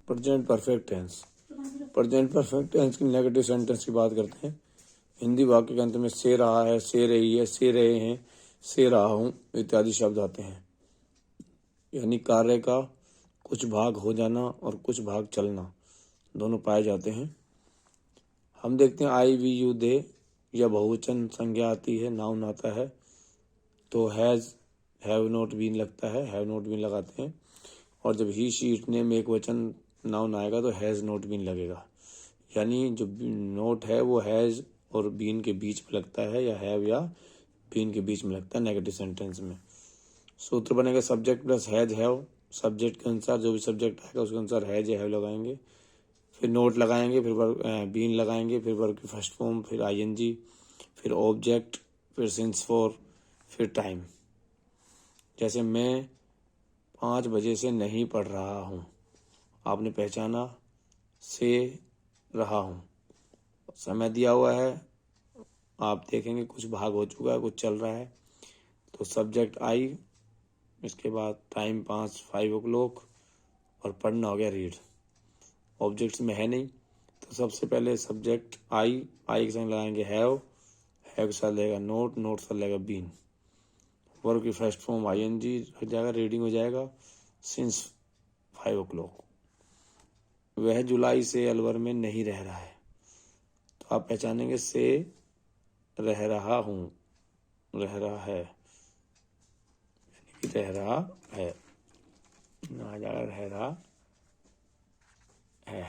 Present perfect tense. Present perfect tense की negative sentence की बात करते हैं। हिंदी वाक्य के अंत में से रहा है, से रही है, से रहे हैं, से रहा हूं इत्यादि शब्द आते हैं। यानी कार्य का कुछ भाग हो जाना और कुछ भाग चलना दोनों पाए जाते हैं। हम देखते हैं आई, वी, यू, दे या बहुवचन संज्ञा आती है, नाउन आता है तो हैज, हैव नॉट बीन लगता है, हैव नॉट बीन लगाते हैं। और जब ही, शी, इट, नेम एक वचन नाउन आएगा तो हैज नॉट बीन लगेगा। यानी जो नोट है वो हैज और बीन के बीच में लगता है या हैव या बीन के बीच में लगता है नेगेटिव सेंटेंस में। सूत्र बनेगा subject plus has have. Subject के अनुसार जो भी सब्जेक्ट आएगा उसके अनुसार हैज या हैव लगाएंगे, फिर नोट लगाएंगे, फिर बीन लगाएंगे, फिर वर्ब की फर्स्ट फॉर्म, फिर आईएनजी, फिर ऑब्जेक्ट, फिर सिंस फॉर, फिर टाइम। जैसे मैं 5 बजे से नहीं पढ़ रहा हूँ, आपने पहचाना, से रहा हूँ, समय दिया हुआ है, आप देखेंगे कुछ भाग हो चुका है, कुछ चल रहा है तो सब्जेक्ट आई, इसके बाद टाइम 5 o'clock और पढ़ना हो गया रीड। ऑब्जेक्ट्स में है नहीं तो सबसे पहले सब्जेक्ट आई, आई के संग लगाएंगे हैव, हैव के साथ लगेगा नोट, नोट के साथ लगेगा बीन, वर्ब की फर्स्ट फॉर्म आईएनजी हो जाएगा, रीडिंग हो जाएगा, सिंस 5 o'clock। वह जुलाई से अलवर में नहीं रह रहा है तो आप पहचानेंगे से रह रहा हूँ, रह रहा है, यानी कि रह रहा है, आ जाएगा रह रहा है।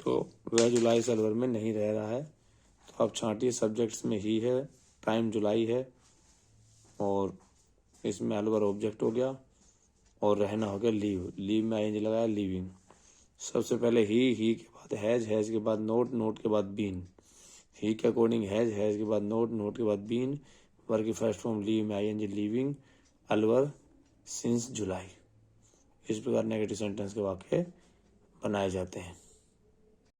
तो वह जुलाई से अलवर में नहीं रह रहा है तो आप छांटिए, सब्जेक्ट्स में ही है, टाइम जुलाई है और इसमें अलवर ऑब्जेक्ट हो गया और रहना हो गया लीव, लीव में आईएनजी लगाया लीविंग। सबसे पहले ही के बाद हैज, हैज के बाद नोट, नोट के बाद बीन, ही के अकॉर्डिंग हैज, हैज के बाद नोट, नोट के बाद बीन, वर्ब की फर्स्ट फॉर्म लीव में ING living, Alwar, since July. इस प्रकार नेगेटिव सेंटेंस के वाक्य बनाए जाते हैं।